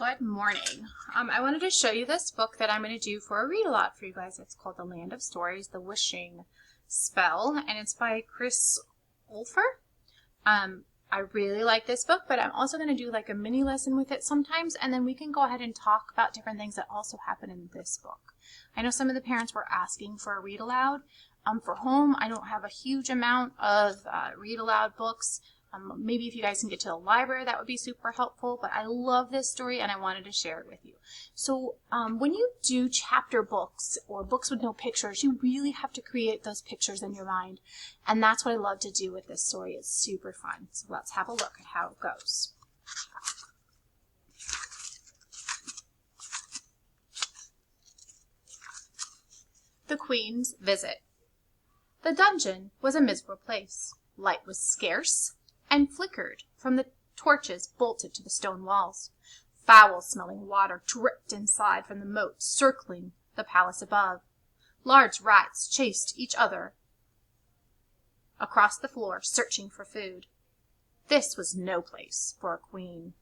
Good morning. I wanted to show you this book that I'm going to do for a read-aloud for you guys. It's called The Land of Stories, The Wishing Spell, and it's by Chris Olfer. I really like this book, but I'm also going to do like a mini lesson with it sometimes, and then we can go ahead and talk about different things that also happen in this book. I know some of the parents were asking for a read-aloud. For home, I don't have a huge amount of read-aloud books. Maybe if you guys can get to the library, that would be super helpful, but I love this story and I wanted to share it with you. So when you do chapter books or books with no pictures, you really have to create those pictures in your mind. And that's what I love to do with this story. It's super fun. So let's have a look at how it goes. The Queen's Visit. The dungeon was a miserable place. Light was scarce and flickered from the torches bolted to the stone walls. Foul-smelling water dripped inside from the moat circling the palace above. Large rats chased each other across the floor, searching for food. This was no place for a queen.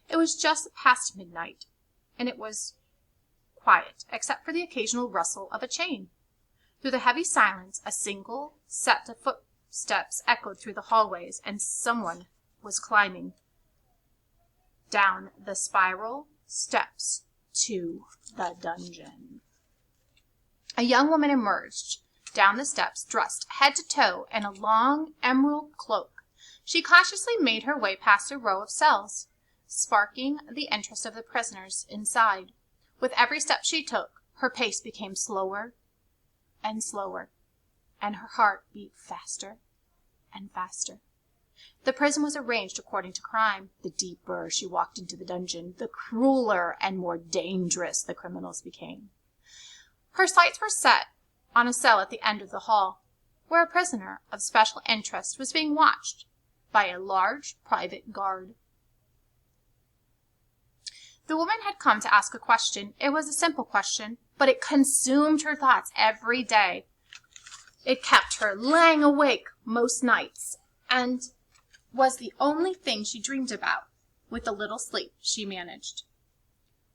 It was just past midnight, and it was quiet, except for the occasional rustle of a chain. Through the heavy silence, a single set of footsteps echoed through the hallways, and someone was climbing down the spiral steps to the dungeon. A young woman emerged down the steps, dressed head to toe in a long emerald cloak. She cautiously made her way past a row of cells, sparking the interest of the prisoners inside. With every step she took, her pace became slower and slower, and her heart beat faster and faster. The prison was arranged according to crime. The deeper she walked into the dungeon, the crueler and more dangerous the criminals became. Her sights were set on a cell at the end of the hall, where a prisoner of special interest was being watched by a large private guard. The woman had come to ask a question. It was a simple question, but it consumed her thoughts every day. It kept her lying awake most nights, and was the only thing she dreamed about. With the little sleep she managed.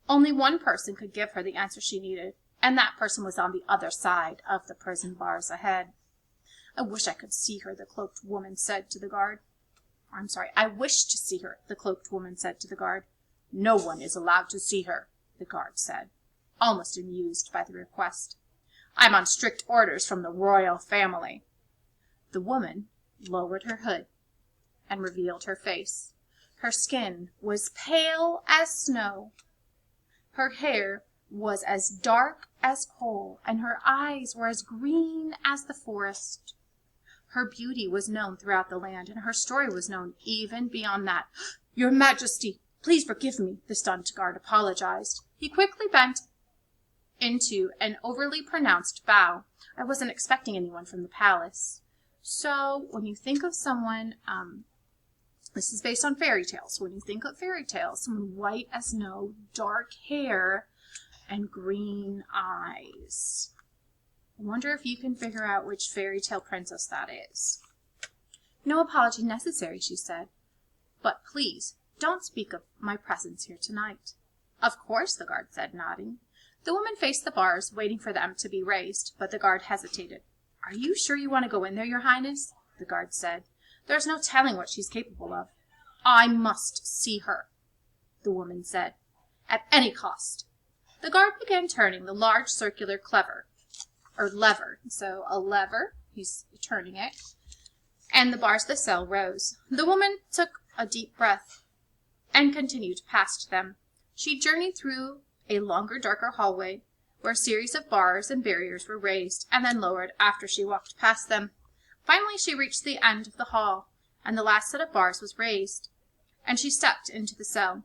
Only one person could give her the answer she needed, and that person was on the other side of the prison bars ahead. I wish I could see her, the cloaked woman said to the guard. I wish to see her, the cloaked woman said to the guard. No one is allowed to see her, the guard said, almost amused by the request. I'm on strict orders from the royal family. The woman lowered her hood and revealed her face. Her skin was pale as snow. Her hair was as dark as coal, and her eyes were as green as the forest. Her beauty was known throughout the land, and her story was known even beyond that. Your Majesty, please forgive me, the stunned guard apologized. He quickly bent into an overly pronounced bow. I wasn't expecting anyone from the palace. So when you think of someone, this is based on fairy tales. When you think of fairy tales, someone white as snow, dark hair, and green eyes. I wonder if you can figure out which fairy tale princess that is. No apology necessary, she said. But please, don't speak of my presence here tonight. Of course, the guard said, nodding. The woman faced the bars, waiting for them to be raised, but the guard hesitated. Are you sure you want to go in there, Your Highness? The guard said. There's no telling what she's capable of. I must see her, the woman said, at any cost. The guard began turning the large circular lever. So a lever, he's turning it, and the bars of the cell rose. The woman took a deep breath and continued past them. She journeyed through a longer, darker hallway where a series of bars and barriers were raised and then lowered after she walked past them. Finally, she reached the end of the hall, and the last set of bars was raised, and she stepped into the cell.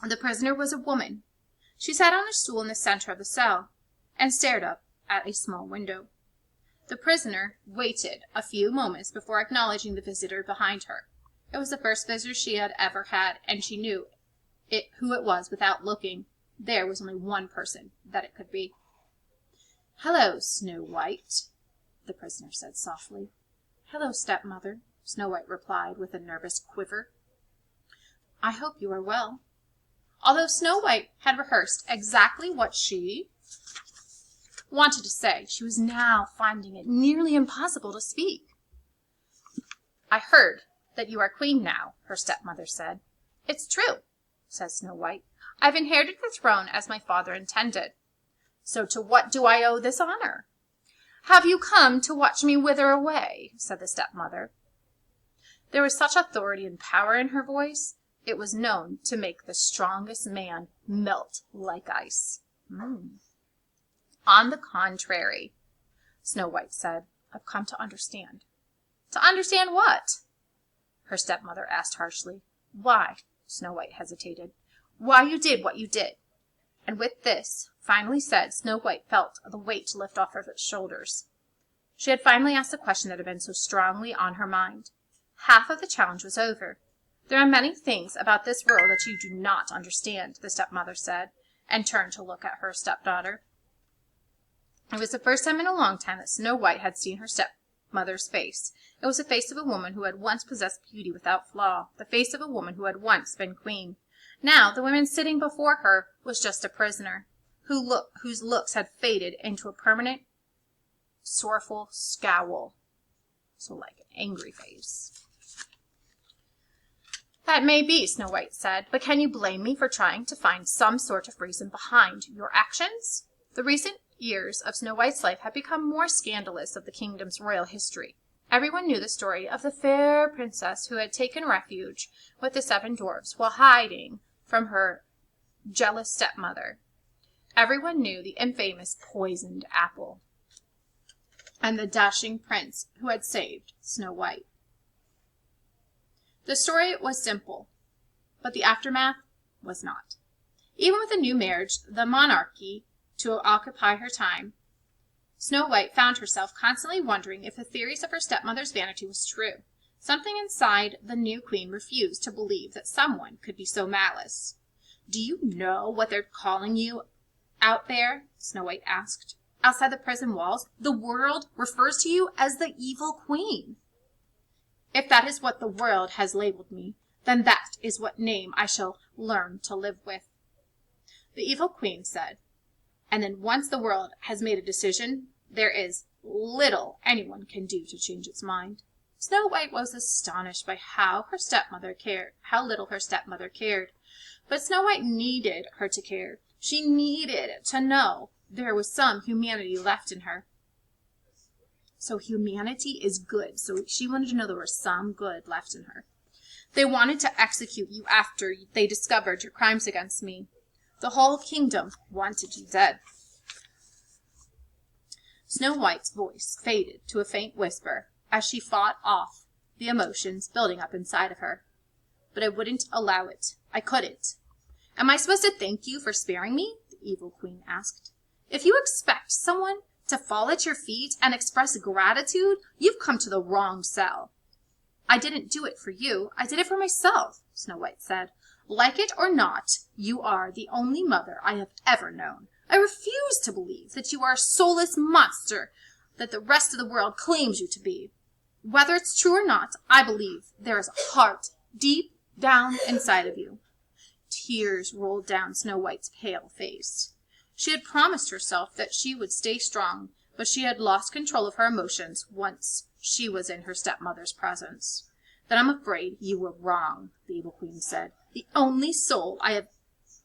The prisoner was a woman. She sat on a stool in the center of the cell and stared up at a small window. The prisoner waited a few moments before acknowledging the visitor behind her. It was the first visitor she had ever had, and she knew who it was without looking. There was only one person that it could be. Hello, Snow White, the prisoner said softly. Hello, stepmother, Snow White replied with a nervous quiver. I hope you are well. Although Snow White had rehearsed exactly what she wanted to say, she was now finding it nearly impossible to speak. "I heard that you are queen now," her stepmother said. "It's true," said Snow White. "I've inherited the throne as my father intended. So to what do I owe this honor?" "Have you come to watch me wither away?" said the stepmother. There was such authority and power in her voice, it was known to make the strongest man melt like ice. "On the contrary," Snow White said, "I've come to understand." "To understand what?" her stepmother asked harshly. "Why," Snow White hesitated, "why you did what you did." And with this, finally said, Snow White felt the weight lift off of her shoulders. She had finally asked the question that had been so strongly on her mind. Half of the challenge was over. "There are many things about this world that you do not understand," the stepmother said, and turned to look at her stepdaughter. It was the first time in a long time that Snow White had seen her stepmother's face. It was the face of a woman who had once possessed beauty without flaw, the face of a woman who had once been queen. Now the woman sitting before her was just a prisoner, whose looks had faded into a permanent, sorrowful scowl, so like an angry face. "That may be," Snow White said, "but can you blame me for trying to find some sort of reason behind your actions?" The recent years of Snow White's life had become more scandalous of the kingdom's royal history. Everyone knew the story of the fair princess who had taken refuge with the 7 dwarfs while hiding from her jealous stepmother. Everyone knew the infamous poisoned apple, and the dashing prince who had saved Snow White. The story was simple, but the aftermath was not. Even with a new marriage, the monarchy, to occupy her time, Snow White found herself constantly wondering if the theories of her stepmother's vanity was true. Something inside the new queen refused to believe that someone could be so malice. "Do you know what they're calling you out there?" Snow White asked. "Outside the prison walls, the world refers to you as the evil queen." "If that is what the world has labeled me, then that is what name I shall learn to live with," the evil queen said. "And then once the world has made a decision, there is little anyone can do to change its mind." Snow White was astonished by how little her stepmother cared. But Snow White needed her to care. She needed to know there was some humanity left in her. So humanity is good. So she wanted to know there was some good left in her. "They wanted to execute you after they discovered your crimes against me. The whole kingdom wanted you dead." Snow White's voice faded to a faint whisper as she fought off the emotions building up inside of her. "But I wouldn't allow it. I couldn't." "Am I supposed to thank you for sparing me?" the evil queen asked. "If you expect someone to fall at your feet and express gratitude, you've come to the wrong cell." "I didn't do it for you. I did it for myself," Snow White said. "Like it or not, you are the only mother I have ever known. I refuse to believe that you are a soulless monster that the rest of the world claims you to be. Whether it's true or not, I believe there is a heart deep down inside of you." Tears rolled down Snow White's pale face. She had promised herself that she would stay strong, but she had lost control of her emotions once she was in her stepmother's presence. "Then I'm afraid you were wrong," the evil queen said. "The only soul I have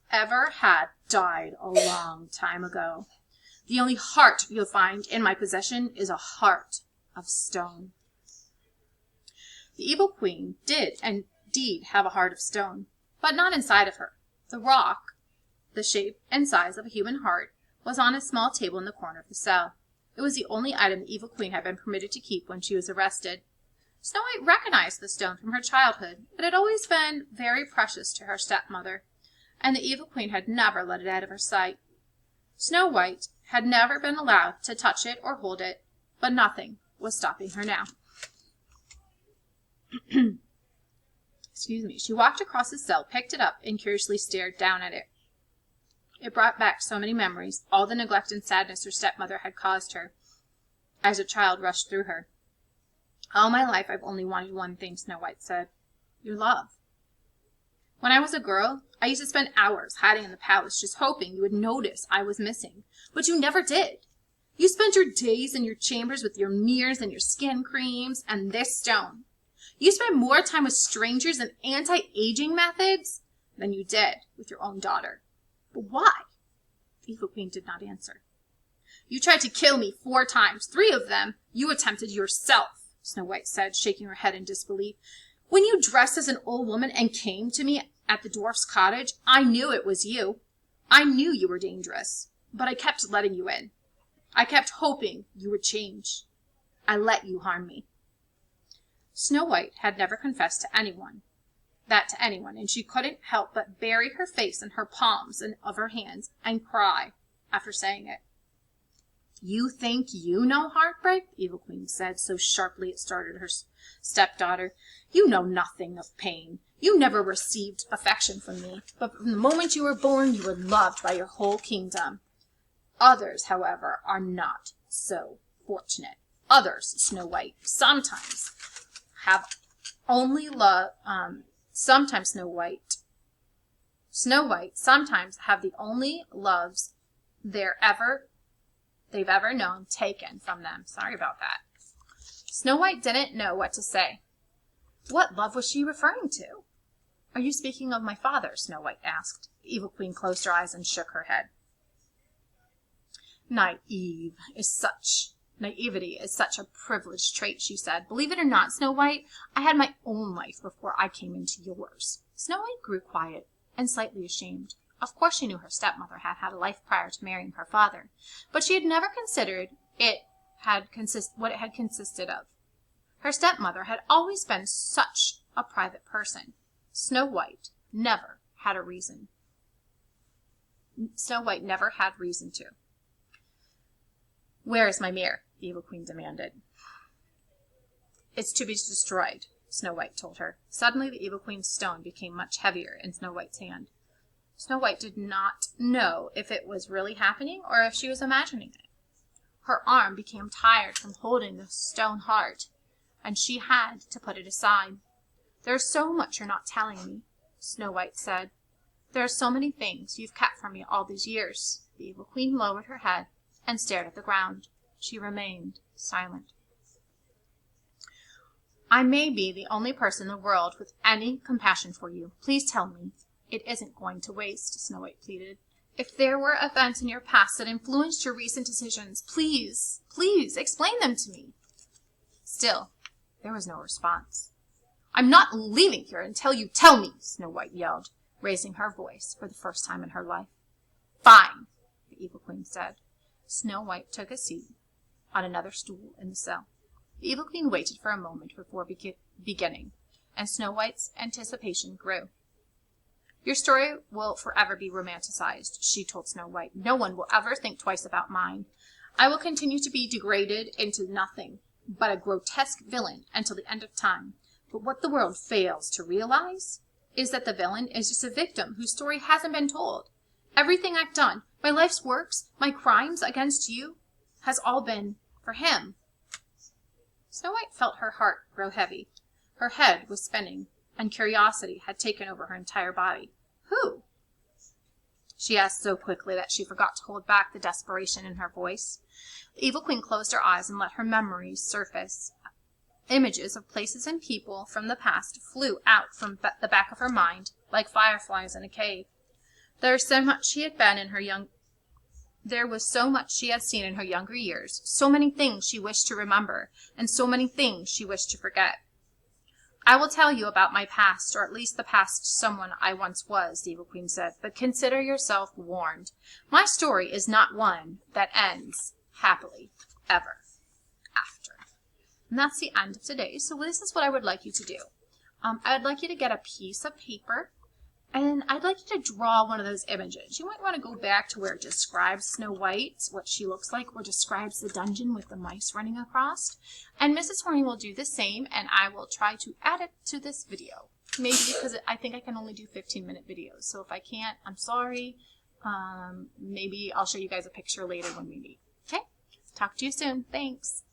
ever had died a long time ago. The only heart you'll find in my possession is a heart of stone." The evil queen did indeed have a heart of stone, but not inside of her. The rock, the shape and size of a human heart, was on a small table in the corner of the cell. It was the only item the evil queen had been permitted to keep when she was arrested. Snow White recognized the stone from her childhood. It had always been very precious to her stepmother, and the evil queen had never let it out of her sight. Snow White had never been allowed to touch it or hold it, but nothing was stopping her now. Excuse me. She walked across the cell, picked it up, and curiously stared down at it. It brought back so many memories, all the neglect and sadness her stepmother had caused her, as a child rushed through her. "All my life I've only wanted one thing," Snow White said. "Your love." When I was a girl, I used to spend hours hiding in the palace just hoping you would notice I was missing. But you never did. You spent your days in your chambers with your mirrors and your skin creams and this stone. You spent more time with strangers and anti-aging methods than you did with your own daughter. But why? The Evil Queen did not answer. You tried to kill me 4 times. 3 of them you attempted yourself, Snow White said, shaking her head in disbelief. When you dressed as an old woman and came to me at the dwarf's cottage, I knew it was you. I knew you were dangerous, but I kept letting you in. I kept hoping you would change. I let you harm me. Snow White had never confessed to anyone, and she couldn't help but bury her face in her palms and of her hands and cry after saying it. You think you know heartbreak? The Evil Queen said so sharply it startled her stepdaughter. You know nothing of pain. You never received affection from me, but from the moment you were born, you were loved by your whole kingdom. Others, however, are not so fortunate. Others, Snow White, sometimes have only love. Sometimes Snow White sometimes have the only loves they've ever known taken from them. Sorry about that. Snow White didn't know what to say. What love was she referring to? Are you speaking of my father? Snow White asked. The Evil Queen closed her eyes and shook her head. Naivety is such a privileged trait, she said. Believe it or not, Snow White, I had my own life before I came into yours. Snow White grew quiet and slightly ashamed. Of course she knew her stepmother had had a life prior to marrying her father, but she had never considered what it had consisted of. Her stepmother had always been such a private person. Snow White never had reason to. Where is my mirror? The Evil Queen demanded. It's to be destroyed, Snow White told her. Suddenly the Evil Queen's stone became much heavier in Snow White's hand. Snow White did not know if it was really happening or if she was imagining it. Her arm became tired from holding the stone hard, and she had to put it aside. There's so much you're not telling me, Snow White said. There are so many things you've kept from me all these years. The Evil Queen lowered her head and stared at the ground. She remained silent. I may be the only person in the world with any compassion for you. Please tell me it isn't going to waste, Snow White pleaded. If there were events in your past that influenced your recent decisions, please explain them to me. Still, there was no response. I'm not leaving here until you tell me, Snow White yelled, raising her voice for the first time in her life. Fine, the Evil Queen said. Snow White took a seat on another stool in the cell. The Evil Queen waited for a moment before beginning, and Snow White's anticipation grew. Your story will forever be romanticized, she told Snow White. No one will ever think twice about mine. I will continue to be degraded into nothing but a grotesque villain until the end of time. But what the world fails to realize is that the villain is just a victim whose story hasn't been told. Everything I've done, my life's works, my crimes against you, has all been for him. Snow White felt her heart grow heavy. Her head was spinning, and curiosity had taken over her entire body. Who? She asked so quickly that she forgot to hold back the desperation in her voice. The Evil Queen closed her eyes and let her memories surface. Images of places and people from the past flew out from the back of her mind like fireflies in a cave. There was so much she had seen in her younger years, so many things she wished to remember, and so many things she wished to forget. I will tell you about my past, or at least the past someone I once was, the Evil Queen said, but consider yourself warned. My story is not one that ends happily ever after. And that's the end of today. So this is what I would like you to do. I would like you to get a piece of paper, and I'd like you to draw one of those images. You might want to go back to where it describes Snow White, what she looks like, or describes the dungeon with the mice running across. And Mrs. Horny will do the same, and I will try to add it to this video. Maybe because I think I can only do 15-minute videos. So if I can't, I'm sorry. Maybe I'll show you guys a picture later when we meet. Okay? Talk to you soon. Thanks.